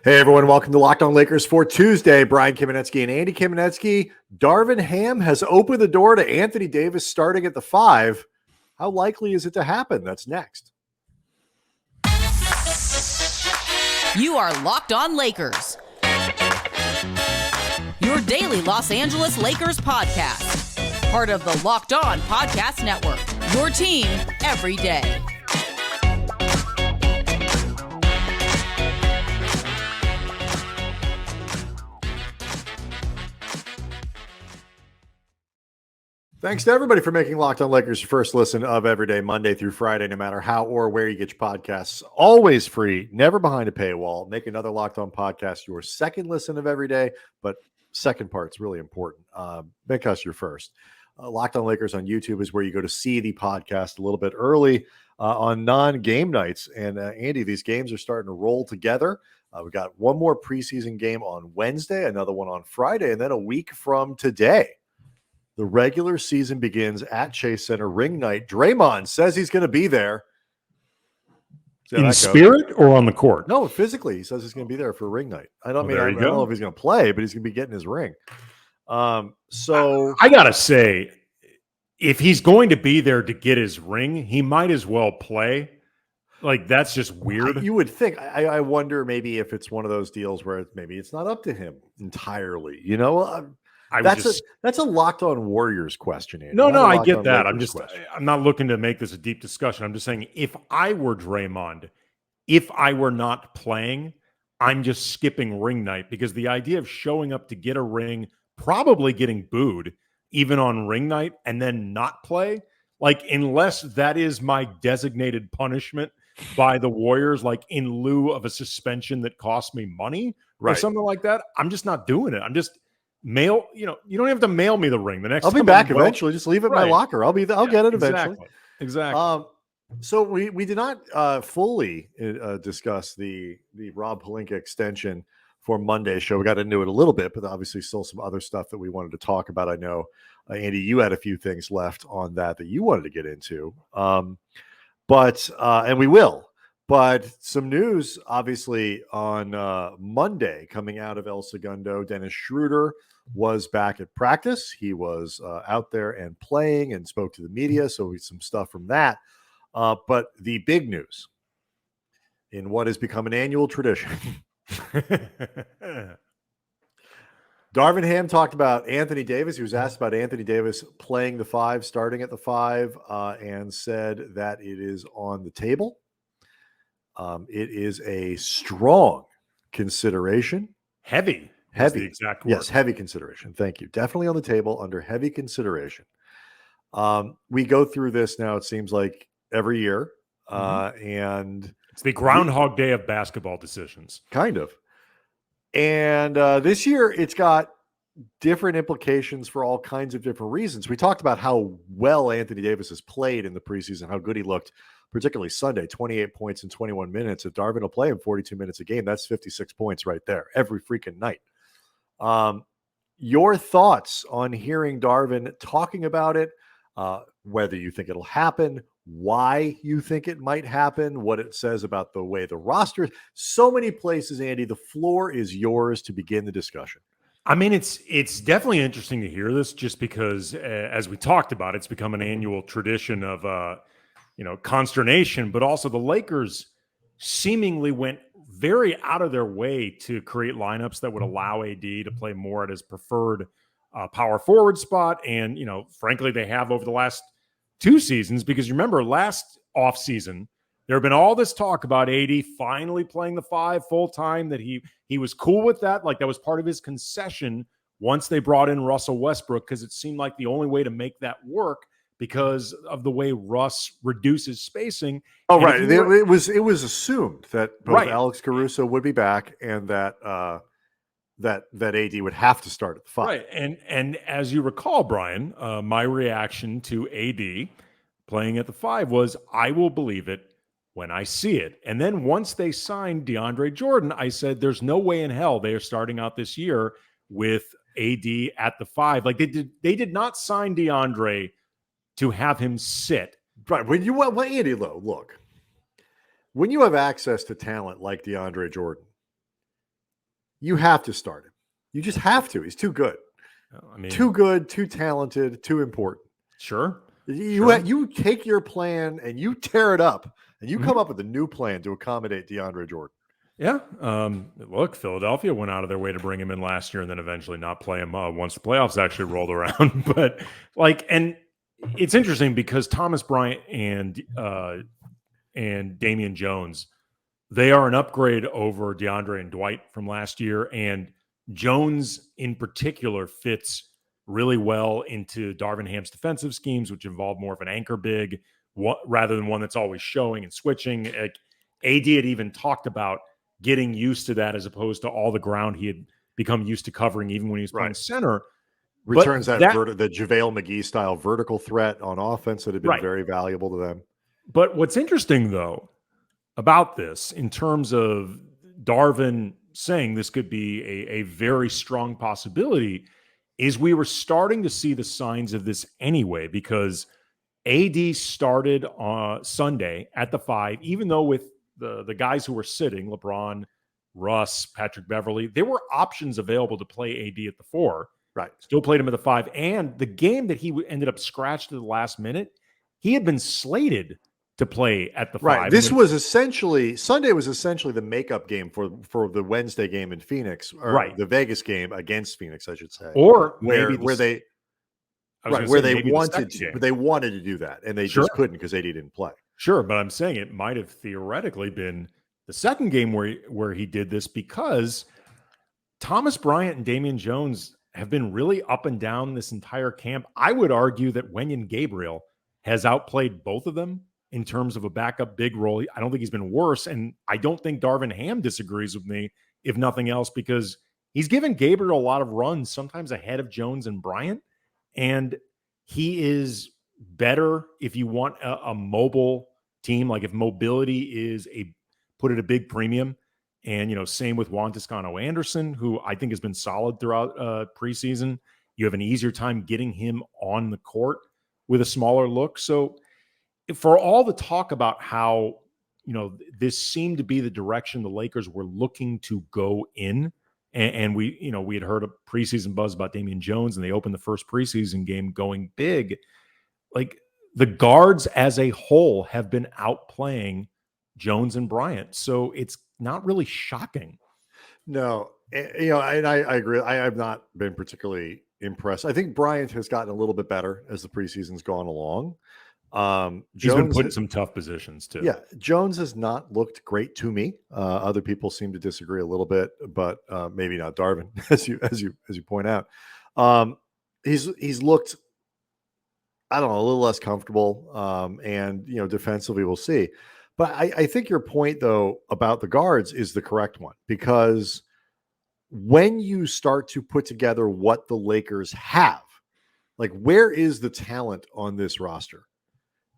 Hey, everyone. Welcome to Locked On Lakers for Tuesday. Brian Kamenetsky and Andy Kamenetsky. Darvin Ham has opened the door to Anthony Davis starting at the 5. How likely is it to happen? That's next. You are Locked On Lakers, your daily Los Angeles Lakers podcast. Part of the Locked On Podcast Network, your team every day. Thanks to everybody for making Locked On Lakers your first listen of every day, Monday through Friday, no matter how or where you get your podcasts. Always free, never behind a paywall. Make another Locked On podcast your second listen of every day, but second part's really important. Make us your first. Locked On Lakers on YouTube is where you go to see the podcast a little bit early on non-game nights. And Andy, these games are starting to roll together. We've got one more preseason game on Wednesday, another one on Friday, and then a week from today, the regular season begins at Chase Center, ring night. Draymond says he's going to be there. In spirit or on the court? No, physically. He says he's going to be there for ring night. I don't know if he's going to play, but he's going to be getting his ring. So I got to say, if he's going to be there to get his ring, he might as well play. Like, that's just weird. You would think. I wonder maybe if it's one of those deals where maybe it's not up to him entirely. You know, that's a Locked On Warriors question. Andy. No, I get that. I'm not looking to make this a deep discussion. I'm just saying, if I were Draymond, if I were not playing, I'm just skipping ring night, because the idea of showing up to get a ring, probably getting booed even on ring night, and then not play, like, unless that is my designated punishment by the Warriors, like in lieu of a suspension that costs me money or something like that, I'm just not doing it. I'm just you don't have to mail me the ring the next I'll time. be back eventually. Just leave it in my locker. I'll get it eventually. Exactly. So we did not fully discuss the Rob Pelinka extension for Monday's show. We got into it a little bit, but obviously still some other stuff that we wanted to talk about. I know, Andy, you had a few things left on that you wanted to get into, but we will. But some news, obviously, on Monday coming out of El Segundo. Dennis Schroeder was back at practice. He was out there and playing and spoke to the media, so some stuff from that. But the big news in what has become an annual tradition. Darvin Ham talked about Anthony Davis. He was asked about Anthony Davis playing the 5, starting at the 5, and said that it is on the table. It is a strong consideration. Heavy. The exact word. Yes, heavy consideration. Thank you. Definitely on the table under heavy consideration. We go through this now, it seems like, every year. And it's the Groundhog Day of basketball decisions. Kind of. And this year, it's got different implications for all kinds of different reasons. We talked about how well Anthony Davis has played in the preseason, how good he looked, particularly Sunday, 28 points in 21 minutes. If Darvin will play him 42 minutes a game, that's 56 points right there every freaking night. Your thoughts on hearing Darvin talking about it, whether you think it'll happen, why you think it might happen, what it says about the way the roster, so many places, Andy, the floor is yours to begin the discussion. I mean, it's definitely interesting to hear this, just because, as we talked about, it's become an annual tradition of, consternation, but also the Lakers seemingly went very out of their way to create lineups that would allow AD to play more at his preferred power forward spot. And, frankly, they have over the last 2 seasons, because you remember last offseason, there have been all this talk about AD finally playing the 5 full time, that he was cool with that. Like, that was part of his concession once they brought in Russell Westbrook, because it seemed like the only way to make that work, because of the way Russ reduces spacing. Oh, right. It was assumed that both Alex Caruso would be back, and that AD would have to start at the 5. Right. And as you recall, Brian, my reaction to AD playing at the 5 was, I will believe it when I see it. And then once they signed DeAndre Jordan, I said, there's no way in hell they are starting out this year with AD at the 5. Like, they did not sign DeAndre to have him sit. Right. Andy, look, when you have access to talent like DeAndre Jordan, you have to start him. You just have to. He's too good. I mean, too good, too talented, too important. Sure. You take your plan and you tear it up and you come up with a new plan to accommodate DeAndre Jordan. Yeah. Look, Philadelphia went out of their way to bring him in last year and then eventually not play him once the playoffs actually rolled around. But and it's interesting because Thomas Bryant and Damian Jones, they are an upgrade over DeAndre and Dwight from last year. And Jones in particular fits really well into Darvin Ham's defensive schemes, which involve more of an anchor big rather than one that's always showing and switching. AD had even talked about getting used to that as opposed to all the ground he had become used to covering even when he was playing center. Returns that the JaVale McGee style vertical threat on offense that had been very valuable to them. But what's interesting, though, about this in terms of Darvin saying this could be a very strong possibility is we were starting to see the signs of this anyway, because AD started on Sunday at the 5, even though with the guys who were sitting, LeBron, Russ, Patrick Beverly, there were options available to play AD at the 4. Right. Still played him at the 5. And the game that he ended up scratched at the last minute, he had been slated to play at the 5. Right. This was essentially Sunday was essentially the makeup game for the Wednesday game in Phoenix, or the Vegas game against Phoenix, I should say. Or where they wanted to do that and they just couldn't because AD didn't play. Sure, but I'm saying it might have theoretically been the second game where he did this, because Thomas Bryant and Damian Jones have been really up and down this entire camp. I would argue that Wenyen Gabriel has outplayed both of them in terms of a backup big role. I don't think he's been worse, and I don't think Darvin Ham disagrees with me, if nothing else, because he's given Gabriel a lot of runs, sometimes ahead of Jones and Bryant, and he is better if you want a mobile team, like if mobility is put at a big premium. And, same with Juan Toscano-Anderson, who I think has been solid throughout preseason. You have an easier time getting him on the court with a smaller look. So for all the talk about how, this seemed to be the direction the Lakers were looking to go in, and we had heard a preseason buzz about Damian Jones, and they opened the first preseason game going big. Like, the guards as a whole have been outplaying Jones and Bryant. So it's not really shocking. No, and I agree. I have not been particularly impressed. I think Bryant has gotten a little bit better as the preseason's gone along. He's been put in some tough positions too. Yeah, Jones has not looked great to me. Other people seem to disagree a little bit, but maybe not Darvin, as you point out. He's looked, I don't know, a little less comfortable. And defensively, we'll see. But I think your point, though, about the guards is the correct one, because when you start to put together what the Lakers have, like, where is the talent on this roster?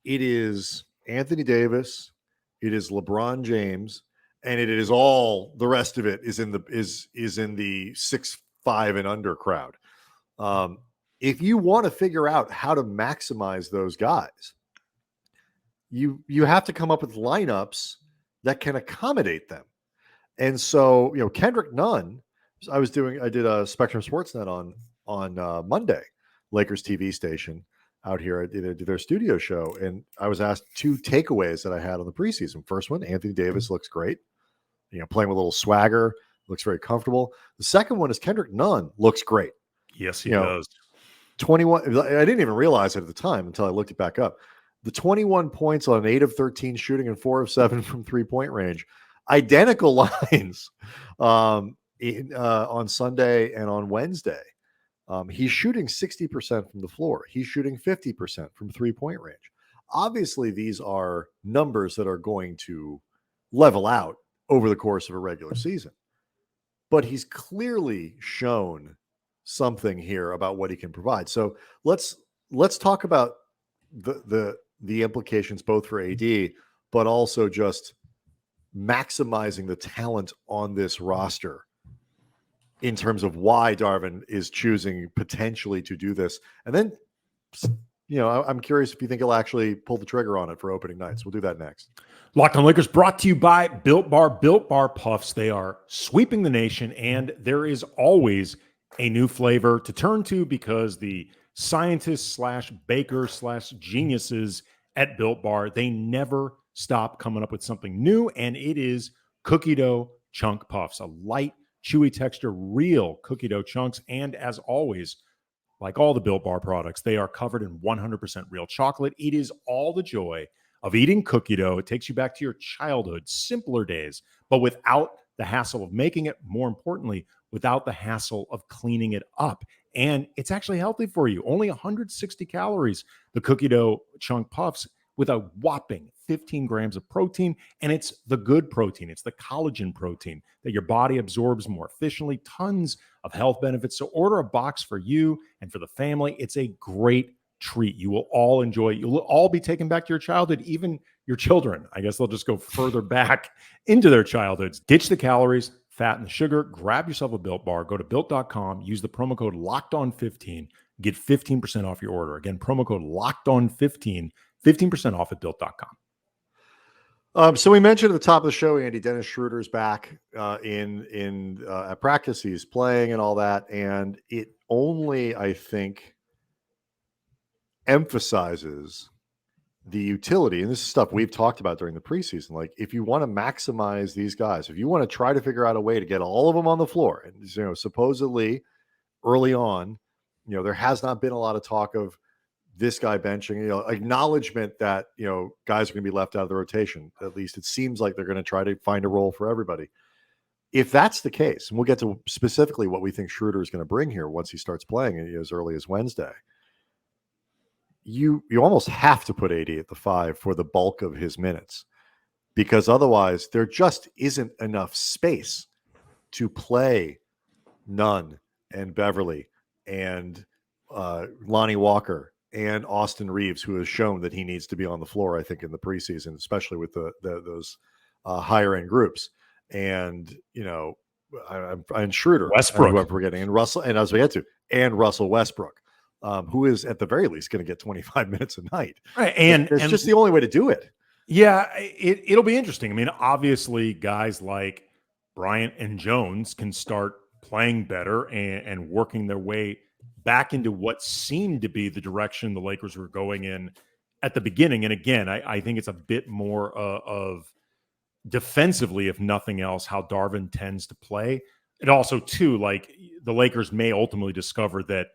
It is Anthony Davis, it is LeBron James, and it is all the rest of it is in the 6'5" and under crowd. If you want to figure out how to maximize those guys, you have to come up with lineups that can accommodate them. And so, Kendrick Nunn, I did a Spectrum Sportsnet on Monday, Lakers TV station out here. I did their studio show, and I was asked 2 takeaways that I had on the preseason. First one, Anthony Davis looks great, playing with a little swagger, looks very comfortable. The second one is Kendrick Nunn looks great. Yes, he does. 21. I didn't even realize it at the time until I looked it back up. The 21 points on 8 of 13 shooting and 4 of 7 from 3-point range, identical lines on Sunday and on Wednesday. He's shooting 60% from the floor. He's shooting 50% from 3-point range. Obviously, these are numbers that are going to level out over the course of a regular season. But he's clearly shown something here about what he can provide. So let's talk about the implications both for AD, but also just maximizing the talent on this roster in terms of why Darvin is choosing potentially to do this. And then I'm curious if you think he'll actually pull the trigger on it for opening nights. We'll do that next. Locked on Lakers brought to you by Built Bar. Built Bar Puffs. They are sweeping the nation, and there is always a new flavor to turn to because the scientists / bakers / geniuses at Built Bar, they never stop coming up with something new, and it is cookie dough chunk puffs, a light, chewy texture, real cookie dough chunks, and as always, like all the Built Bar products, they are covered in 100% real chocolate. It is all the joy of eating cookie dough. It takes you back to your childhood, simpler days, but without the hassle of making it. More importantly, without the hassle of cleaning it up. And it's actually healthy for you. Only 160 calories, the cookie dough chunk puffs, with a whopping 15 grams of protein. And it's the good protein. It's the collagen protein that your body absorbs more efficiently. Tons of health benefits. So order a box for you and for the family. It's a great treat. You will all enjoy it. You'll all be taken back to your childhood, even your children. I guess they'll just go further back into their childhoods. Ditch the calories, fat, and the sugar. Grab yourself a Built Bar. Go to Built.com. Use the promo code LOCKEDON15. Get 15% off your order. Again, promo code LOCKEDON15. 15% off at Built.com. So we mentioned at the top of the show, Andy, Dennis Schroeder's back in at practice. He's playing and all that. And it only, I think, emphasizes the utility. And this is stuff we've talked about during the preseason. Like, if you want to maximize these guys, if you want to try to figure out a way to get all of them on the floor, and supposedly early on, there has not been a lot of talk of this guy benching, acknowledgement that, guys are going to be left out of the rotation. At least it seems like they're going to try to find a role for everybody. If that's the case, and we'll get to specifically what we think Schroeder is going to bring here once he starts playing as early as Wednesday, you almost have to put AD at the 5 for the bulk of his minutes, because otherwise there just isn't enough space to play Nunn and Beverly and Lonnie Walker and Austin Reeves, who has shown that he needs to be on the floor, I think, in the preseason, especially with those higher end groups. And, and Schroeder, Westbrook, who I'm forgetting, and Russell, and as we get to, and Russell Westbrook, who is at the very least going to get 25 minutes a night. Right. And it's just the only way to do it. Yeah, it'll be interesting. I mean, obviously, guys like Bryant and Jones can start playing better and working their way back into what seemed to be the direction the Lakers were going in at the beginning. And again, I think it's a bit more of defensively, if nothing else, how Darvin tends to play. And also, too, like, the Lakers may ultimately discover that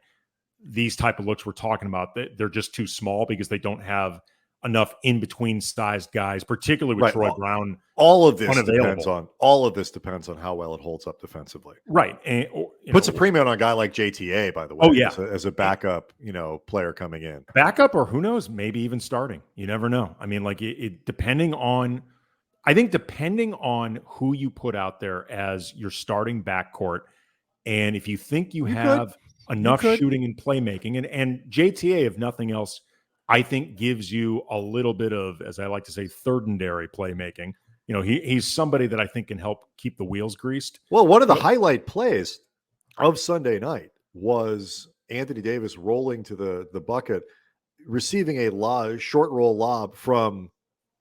these type of looks we're talking about, they're just too small because they don't have enough in-between sized guys, particularly with Troy Brown. All of this depends on how well it holds up defensively. Right. And puts a premium on a guy like JTA, by the way. Oh, yeah. As a backup, player coming in. Backup, or who knows, maybe even starting. You never know. I mean, like, depending on who you put out there as your starting backcourt, and if you think you have enough shooting and playmaking, and JTA, if nothing else, I think gives you a little bit of, as I like to say, thirdary playmaking. He's somebody that I think can help keep the wheels greased. Well, one of the highlight plays of Sunday night was Anthony Davis rolling to the bucket, receiving a short roll lob from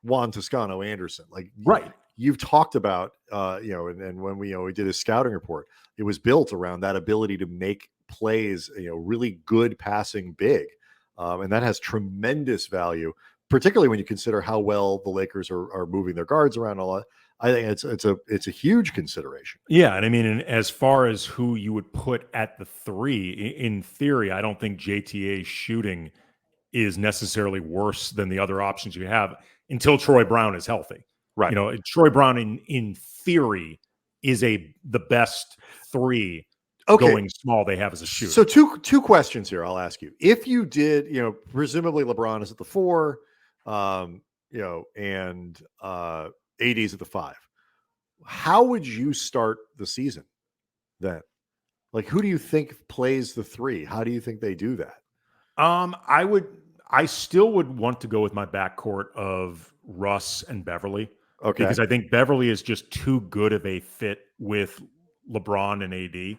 Juan Toscano Anderson. Like, right. You've talked about, and when we did a scouting report, it was built around that ability to make plays, really good passing big. And that has tremendous value, particularly when you consider how well the Lakers are moving their guards around a lot. I think it's a huge consideration. Yeah, and I mean, as far as who you would put at the 3, in theory, I don't think JTA's shooting is necessarily worse than the other options you have until Troy Brown is healthy. Right. Troy Brown in theory is the best 3. Okay. Going small they have as a shooter. So two questions here I'll ask you. If you did, presumably LeBron is at the 4, and AD's at the 5. How would you start the season then? Like, who do you think plays the 3? How do you think they do that? I still would want to go with my backcourt of Russ and Beverly. Okay. Because I think Beverly is just too good of a fit with LeBron and AD.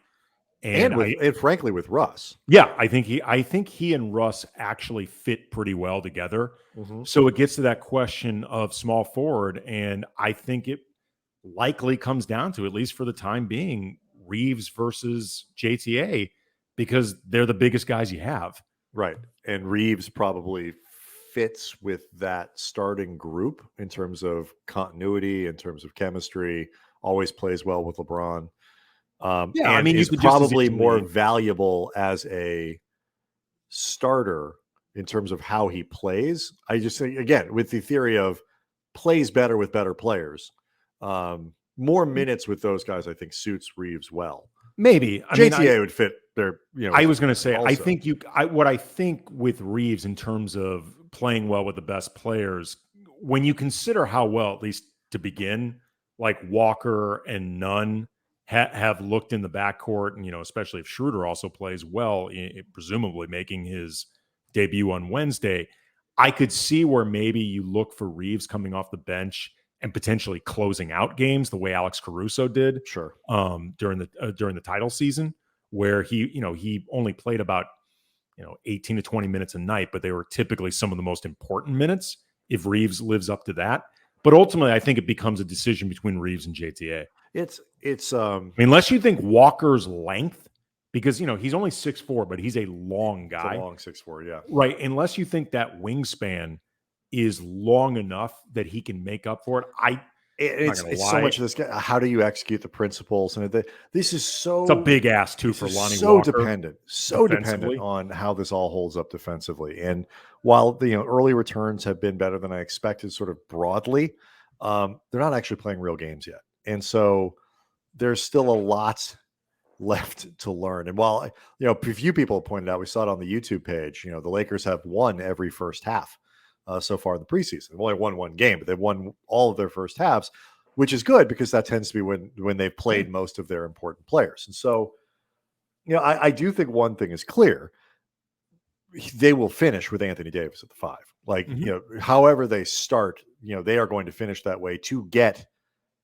And frankly with Russ. Yeah, I think he and Russ actually fit pretty well together. Mm-hmm. So it gets to that question of small forward, and I think it likely comes down to, at least for the time being, Reeves versus JTA, because they're the biggest guys you have. Right. And Reeves probably fits with that starting group in terms of continuity, in terms of chemistry, always plays well with LeBron. Yeah, and I mean, is probably more valuable as a starter in terms of how he plays. I just think, again, with the theory of plays better with better players, more minutes with those guys, I think suits Reeves well. Maybe JTA would fit there. I was going to say, also. I think what I think with Reeves in terms of playing well with the best players, when you consider how well, at least to begin, like Walker and Nunn have looked in the backcourt, and especially if Schroeder also plays well, presumably making his debut on Wednesday, I could see where maybe you look for Reeves coming off the bench and potentially closing out games the way Alex Caruso did, sure, during the title season, where he only played about 18 to 20 minutes a night, but they were typically some of the most important minutes if Reeves lives up to that. But ultimately, I think it becomes a decision between Reeves and JTA. It's unless you think Walker's length, because he's only 6'4", but he's a long guy. It's a long 6'4", yeah. Right. Unless you think that wingspan is long enough that he can make up for it. It's so much of this guy. How do you execute the principles? And this is so. It's a big ask too for Lonnie Walker. Dependent On how this all holds up defensively. And while the early returns have been better than I expected, sort of broadly, they're not actually playing real games yet, and so there's still a lot left to learn. And while a few people have pointed out, we saw it on the YouTube page. The Lakers have won every first half. So far in the preseason. They've only won one game, but they've won all of their first halves, which is good because that tends to be when they've played most of their important players. And so, I do think one thing is clear. They will finish with Anthony Davis at the 5. Like, however they start, they are going to finish that way to get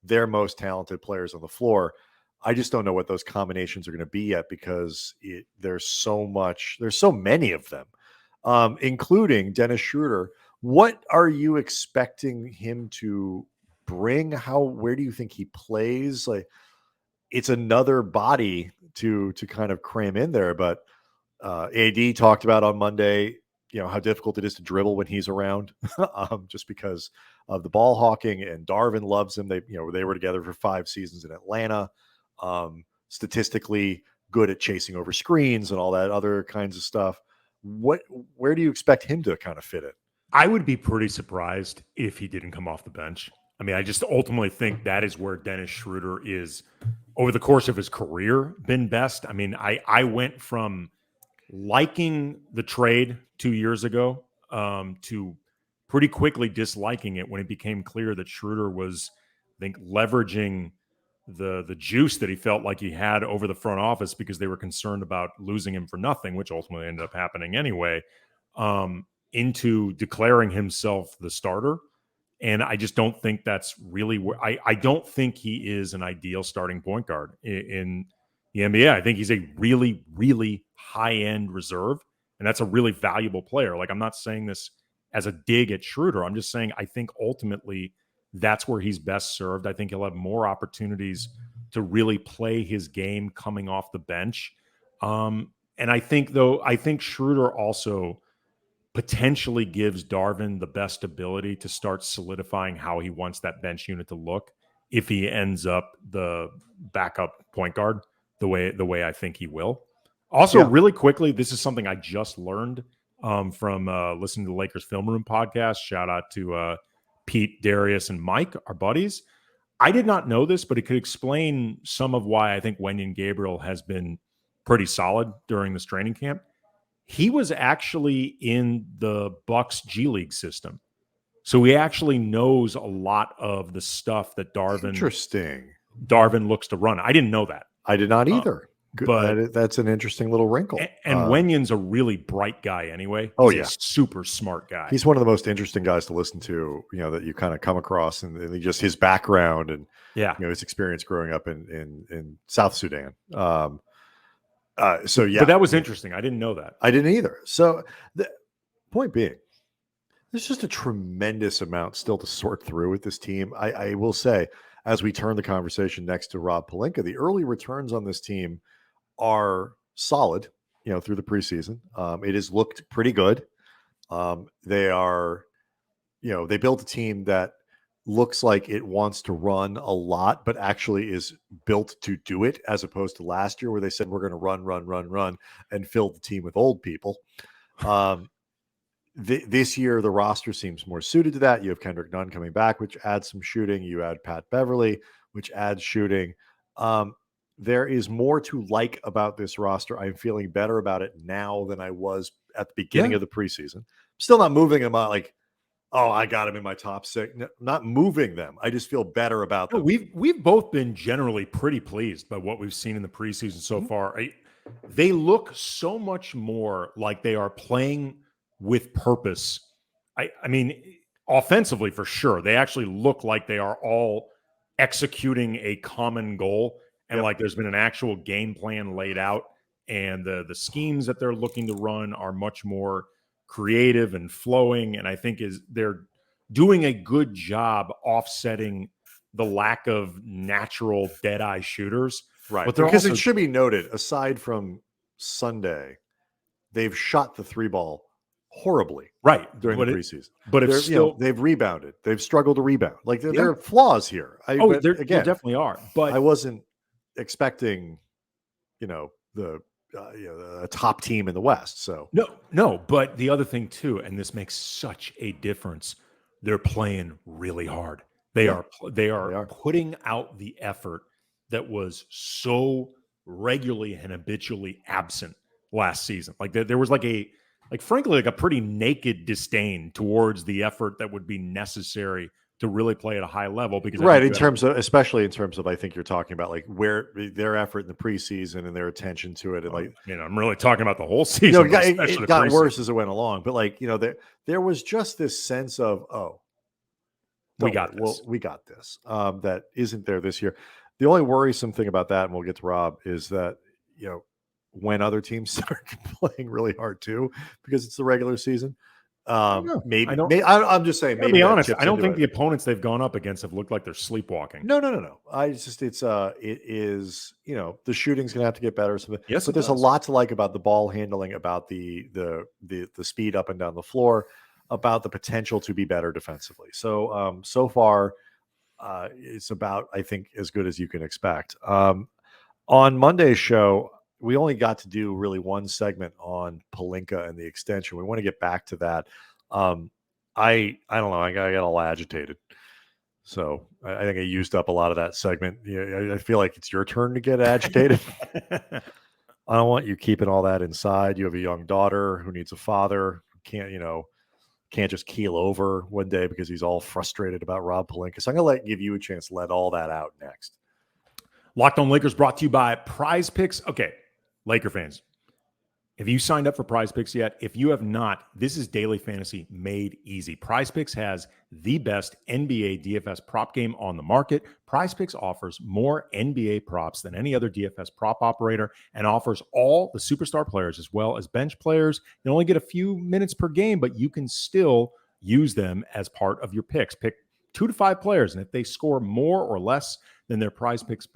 their most talented players on the floor. I just don't know what those combinations are going to be yet because there's so many of them, including Dennis Schroeder. What are you expecting him to bring? Where do you think he plays? Like, it's another body to kind of cram in there. But AD talked about on Monday, how difficult it is to dribble when he's around, just because of the ball hawking. And Darvin loves him. They were together for 5 seasons in Atlanta. Statistically good at chasing over screens and all that other kinds of stuff. Where do you expect him to kind of fit in? I would be pretty surprised if he didn't come off the bench. I mean, I just ultimately think that is where Dennis Schroeder is over the course of his career been best. I mean, I went from liking the trade 2 years ago to pretty quickly disliking it when it became clear that Schroeder was, I think, leveraging the juice that he felt like he had over the front office because they were concerned about losing him for nothing, which ultimately ended up happening anyway, into declaring himself the starter. And I just don't think that's really where I don't think he is an ideal starting point guard in the NBA. I think he's a really, really high-end reserve, and that's a really valuable player. Like, I'm not saying this as a dig at Schroeder. I'm just saying I think ultimately that's where he's best served. I think he'll have more opportunities to really play his game coming off the bench. And I think Schroeder also potentially gives Darvin the best ability to start solidifying how he wants that bench unit to look if he ends up the backup point guard the way I think he will. Also, really quickly, this is something I just learned from listening to the Lakers Film Room podcast. Shout out to Pete, Darius, and Mike, our buddies. I did not know this, but it could explain some of why I think Wenyen Gabriel has been pretty solid during this training camp. He was actually in the Bucks G League system. So he actually knows a lot of the stuff that Darvin looks to run. I didn't know that. I did not either. But that's an interesting little wrinkle. And Wenyen's a really bright guy anyway. He's a super smart guy. He's one of the most interesting guys to listen to, that you kind of come across, and just his background and his experience growing up in South Sudan. So yeah, but that was interesting. I didn't know that. I didn't either. So the point being, there's just a tremendous amount still to sort through with this team. I will say, as we turn the conversation next to Rob Pelinka, the early returns on this team are solid, through the preseason. It has looked pretty good. They are, they built a team that looks like it wants to run a lot, but actually is built to do it, as opposed to last year where they said we're going to run, and fill the team with old people. This year, the roster seems more suited to that. You have Kendrick Nunn coming back, which adds some shooting. You add Pat Beverly, which adds shooting. There is more to like about this roster. I'm feeling better about it now than I was at the beginning of the preseason. Still not moving them out like, oh, I got them in my top 6. No, not moving them. I just feel better about them. We've both been generally pretty pleased by what we've seen in the preseason so far. They look so much more like they are playing with purpose. I mean, offensively for sure, they actually look like they are all executing a common goal, and like there's been an actual game plan laid out, and the schemes that they're looking to run are much more creative and flowing, and I think they're doing a good job offsetting the lack of natural dead-eye shooters. Right, but because it should be noted, aside from Sunday, they've shot the 3-ball horribly during the preseason. But if still, they've rebounded. They've struggled to rebound. Like there are flaws here. There definitely are. But I wasn't expecting, the top team in the West. So no. But the other thing too, and this makes such a difference, they're playing really hard. They are putting out the effort that was so regularly and habitually absent last season. Like there was frankly a pretty naked disdain towards the effort that would be necessary to really play at a high level. Because especially in terms of, I think you're talking about like where their effort in the preseason and their attention to it. And I'm really talking about the whole season. It got worse as it went along, but there was just this sense of, we got this. We got this. That isn't there this year. The only worrisome thing about that, and we'll get to Rob, is that, when other teams start playing really hard too, because it's the regular season. I'm just saying. To be honest, I don't think the opponents they've gone up against have looked like they're sleepwalking. No. It is. The shooting's going to have to get better. Yes, but there's a lot to like about the ball handling, about the speed up and down the floor, about the potential to be better defensively. So so far, it's about, I think, as good as you can expect. On Monday's show, we only got to do really one segment on Pelinka and the extension. We want to get back to that. I don't know. I got all agitated. So I think I used up a lot of that segment. I feel like it's your turn to get agitated. I don't want you keeping all that inside. You have a young daughter who needs a father, who can't just keel over one day because he's all frustrated about Rob Pelinka. So I'm going to give you a chance to let all that out next. Locked On Lakers brought to you by PrizePicks. Okay, Laker fans, have you signed up for PrizePicks yet? If you have not, this is daily fantasy made easy. PrizePicks has the best NBA DFS prop game on the market. PrizePicks offers more NBA props than any other DFS prop operator and offers all the superstar players as well as bench players. You only get a few minutes per game, but you can still use them as part of your picks. Pick 2 to 5 players, and if they score more or less than their PrizePicks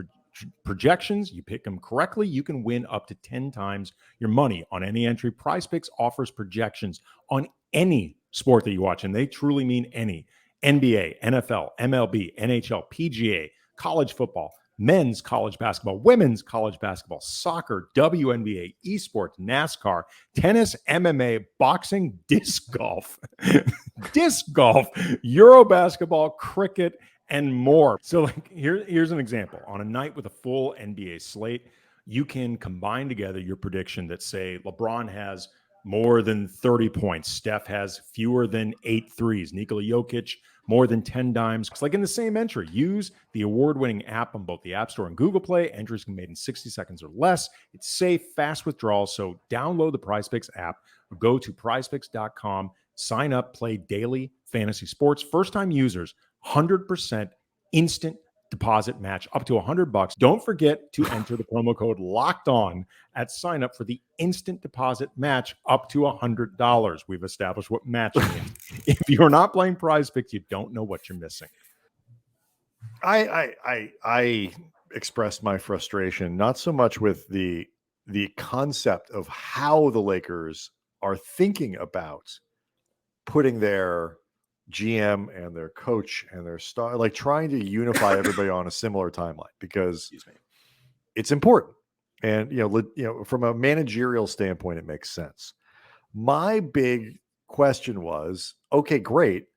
projections, you pick them correctly, you can win up to 10 times your money on any entry. PrizePicks offers projections on any sport that you watch, and they truly mean any. NBA, NFL, MLB, NHL, PGA, college football, men's college basketball, women's college basketball, soccer, WNBA, esports, NASCAR, tennis, MMA, boxing, disc golf, Euro basketball, cricket, and more. So here's an example. On a night with a full NBA slate, you can combine together your prediction that, say, LeBron has more than 30 points, Steph has fewer than 8 threes, Nikola Jokic more than 10 dimes. It's like in the same entry. Use the award-winning app on both the App Store and Google Play. Entries can be made in 60 seconds or less. It's safe, fast withdrawals. So download the PrizePicks app or go to prizepicks.com. Sign up, play daily fantasy sports. First-time users, 100% instant deposit match up to $100. Don't forget to enter the promo code Locked On at sign up for the instant deposit match up to $100. We've established what match means. If you're not playing PrizePicks, you don't know what you're missing. I expressed my frustration not so much with the concept of how the Lakers are thinking about putting their GM and their coach and their star, like trying to unify everybody on a similar timeline, because it's important. And, from a managerial standpoint, it makes sense. My big question was, okay, great,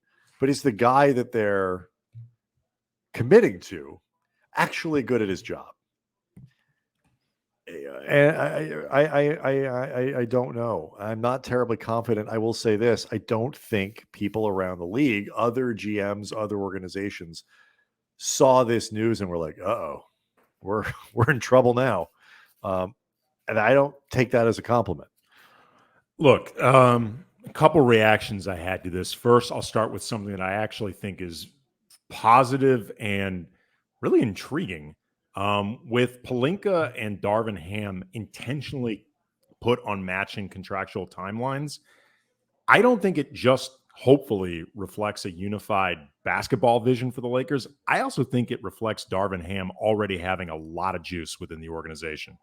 but is the guy that they're committing to actually good at his job? And I don't know. I'm not terribly confident. I will say this: I don't think people around the league, other GMs, other organizations, saw this news and were like, "Uh-oh, we're in trouble now." And I don't take that as a compliment. Look, a couple reactions I had to this. First, I'll start with something that I actually think is positive and really intriguing. With Pelinka and Darvin Ham intentionally put on matching contractual timelines, I don't think it just hopefully reflects a unified basketball vision for the Lakers. I also think it reflects Darvin Ham already having a lot of juice within the organization.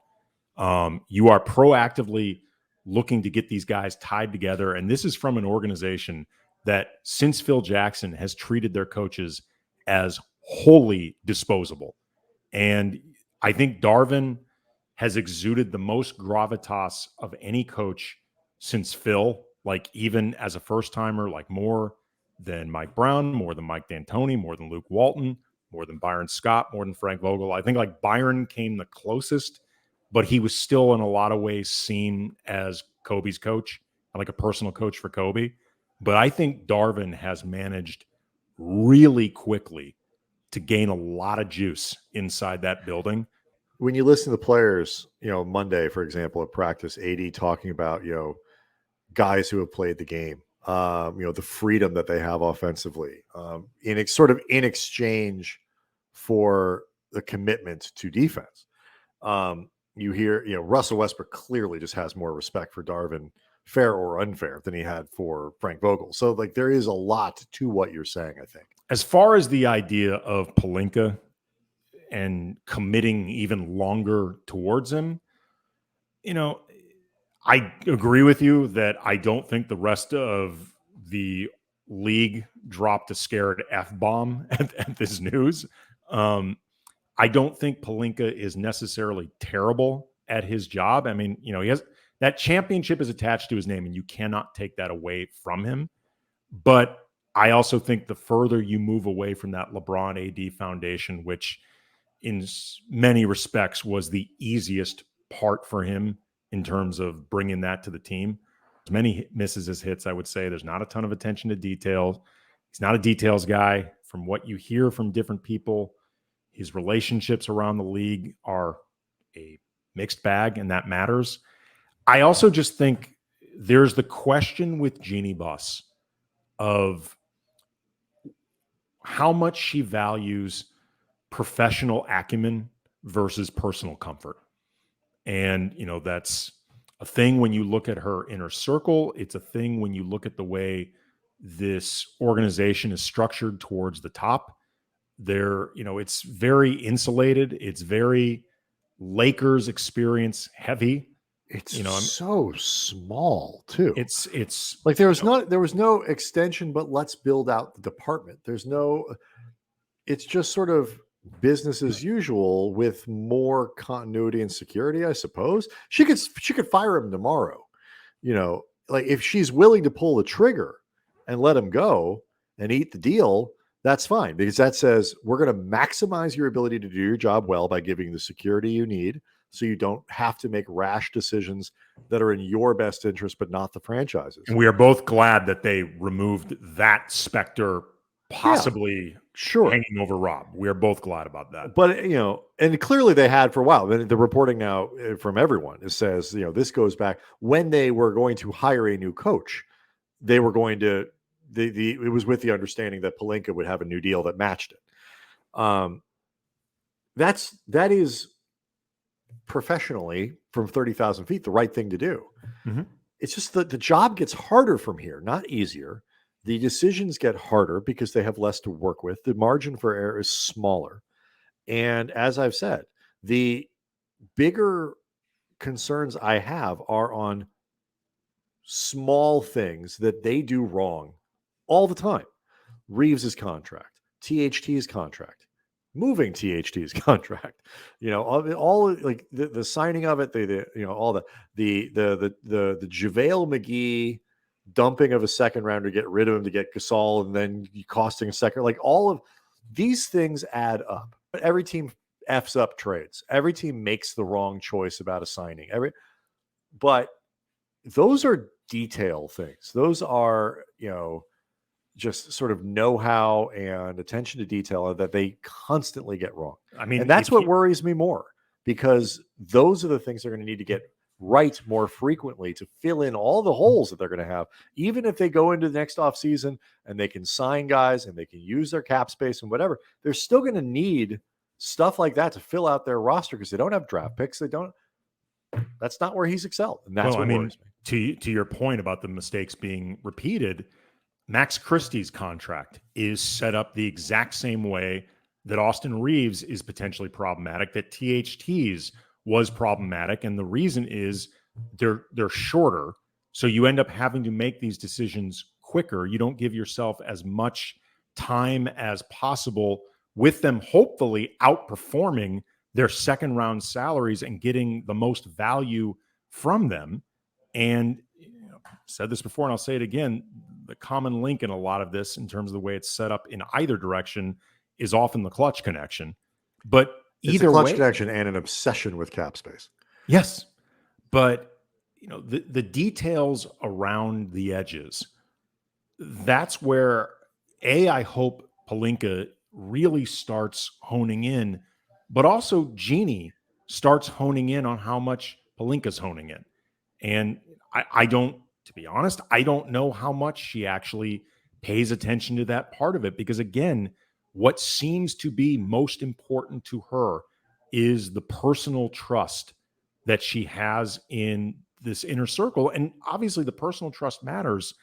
You are proactively looking to get these guys tied together, and this is from an organization that, since Phil Jackson, has treated their coaches as wholly disposable. And I think Darvin has exuded the most gravitas of any coach since Phil, like even as a first-timer, like more than Mike Brown, more than Mike D'Antoni, more than Luke Walton, more than Byron Scott, more than Frank Vogel. I think like Byron came the closest, but he was still in a lot of ways seen as Kobe's coach, like a personal coach for Kobe. But I think Darvin has managed really quickly to gain a lot of juice inside that building. When you listen to players, Monday, for example, at practice, AD talking about, guys who have played the game, the freedom that they have offensively, in exchange for the commitment to defense. You hear, Russell Westbrook clearly just has more respect for Darvin, fair or unfair, than he had for Frank Vogel. So like there is a lot to what you're saying, I think. As far as the idea of Pelinka and committing even longer towards him, I agree with you that I don't think the rest of the league dropped a scared F-bomb at this news. I don't think Pelinka is necessarily terrible at his job. I mean, he has that championship is attached to his name, and you cannot take that away from him. But I also think the further you move away from that LeBron AD foundation, which in many respects was the easiest part for him in terms of bringing that to the team. As many misses as hits, I would say. There's not a ton of attention to details. He's not a details guy. From what you hear from different people, his relationships around the league are a mixed bag, and that matters. I also just think there's the question with Jeannie Buss of how much she values professional acumen versus personal comfort. And, that's a thing when you look at her inner circle. It's a thing when you look at the way this organization is structured towards the top. It's very insulated. It's very Lakers experience heavy. It's so small too. It's like there was no extension, but let's build out the department. It's just sort of business as usual with more continuity and security, I suppose. She could fire him tomorrow. Like if she's willing to pull the trigger and let him go and eat the deal, that's fine, because that says we're going to maximize your ability to do your job well by giving you the security you need, so you don't have to make rash decisions that are in your best interest, but not the franchises. And we are both glad that they removed that specter, possibly hanging over Rob. We are both glad about that. But, and clearly they had for a while. The reporting now from everyone, it says, this goes back when they were going to hire a new coach. They were going to, it was with the understanding that Pelinka would have a new deal that matched it. that is professionally from 30,000 feet the right thing to do. Mm-hmm. It's just that the job gets harder from here, not easier. The decisions get harder because they have less to work with. The margin for error is smaller. And as I've said, the bigger concerns I have are on small things that they do wrong all the time. Reeves's contract, THT's contract, moving THT's contract, all like the signing of it, all the JaVale McGee dumping of a second round to get rid of him to get Gasol and then costing a second, like all of these things add up. But every team F's up trades. Every team makes the wrong choice about a signing. But those are detail things. Those are, just sort of know-how and attention to detail that they constantly get wrong. I mean, and that's what worries me more, because those are the things they're going to need to get right more frequently to fill in all the holes that they're going to have. Even if they go into the next offseason and they can sign guys and they can use their cap space and whatever, they're still going to need stuff like that to fill out their roster because they don't have draft picks. That's not where he's excelled. And that's what worries me. To your point about the mistakes being repeated, Max Christie's contract is set up the exact same way that Austin Reeves is potentially problematic, that THT's was problematic. And the reason is they're shorter. So you end up having to make these decisions quicker. You don't give yourself as much time as possible with them, hopefully outperforming their second round salaries and getting the most value from them. And I've said this before, and I'll say it again, the common link in a lot of this in terms of the way it's set up in either direction is often the clutch connection. But it's a clutch connection and an obsession with cap space. Yes. But the details around the edges, that's where I hope Pelinka really starts honing in, but also Jeannie starts honing in on how much Pelinka's honing in. And I don't, to be honest, I don't know how much she actually pays attention to that part of it, because again, what seems to be most important to her is the personal trust that she has in this inner circle. And obviously the personal trust matters,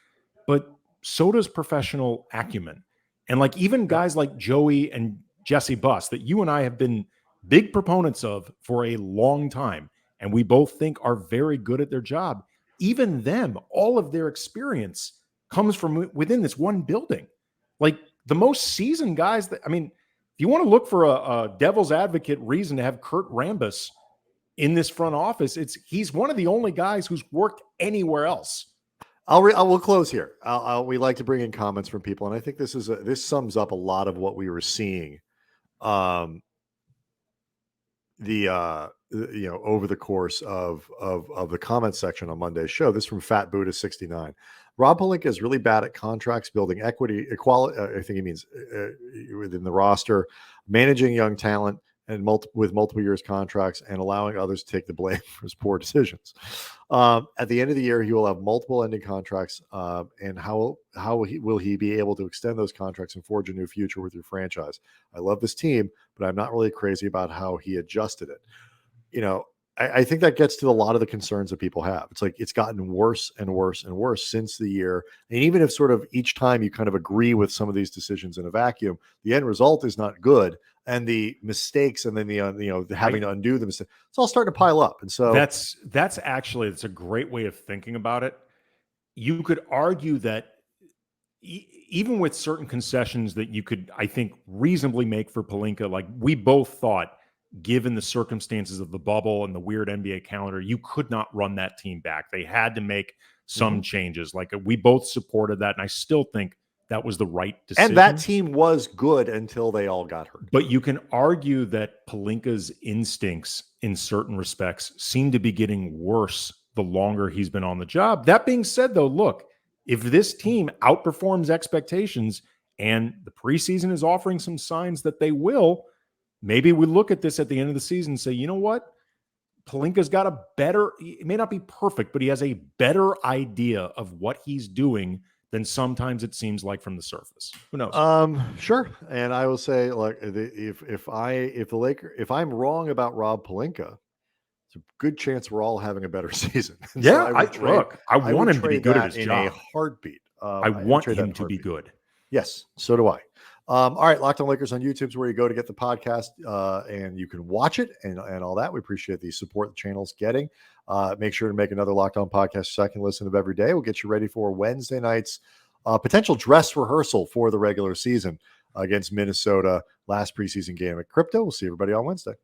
but so does professional acumen. And like even guys like Joey and Jesse Buss that you and I have been big proponents of for a long time, and we both think are very good at their job, even them, all of their experience comes from within this one building. Like the most seasoned guys if you want to look for a devil's advocate reason to have Kurt Rambis in this front office, he's one of the only guys who's worked anywhere else. We'll close here. We like to bring in comments from people, and I think this sums up a lot of what we were seeing over the course of the comment section on Monday's show. This from Fat Buddha 69. Rob Pelinka is really bad at contracts, building equity, equality. I think he means within the roster, managing young talent and with multiple years contracts, and allowing others to take the blame for his poor decisions. At the end of the year, he will have multiple ending contracts. And how will he be able to extend those contracts and forge a new future with your franchise? I love this team, but I'm not really crazy about how he adjusted it. I think that gets to a lot of the concerns that people have. It's like it's gotten worse and worse and worse since the year. And even if sort of each time you kind of agree with some of these decisions in a vacuum, the end result is not good. And the mistakes and then the having to undo the mistakes, it's all starting to pile up. And so that's a great way of thinking about it. You could argue that even with certain concessions that you could, I think, reasonably make for Pelinka, like we both thought, given the circumstances of the bubble and the weird NBA calendar, you could not run that team back. They had to make some changes. Like we both supported that. And I still think that was the right decision. And that team was good until they all got hurt. But you can argue that Pelinka's instincts in certain respects seem to be getting worse the longer he's been on the job. That being said, though, look, if this team outperforms expectations and the preseason is offering some signs that they will, maybe we look at this at the end of the season and say, you know what? Pelinka's got it may not be perfect, but he has a better idea of what he's doing than sometimes it seems like from the surface. Who knows? Sure. And I will say, like, if I'm wrong about Rob Pelinka, it's a good chance we're all having a better season. And so I want him to be good at his in job. A heartbeat. I want him to be good. Yes, so do I. All right, Locked On Lakers on YouTube is where you go to get the podcast, and you can watch it and all that. We appreciate the support the channel's getting. Make sure to make another Locked On podcast second listen of every day. We'll get you ready for Wednesday night's potential dress rehearsal for the regular season against Minnesota, last preseason game at Crypto. We'll see everybody on Wednesday.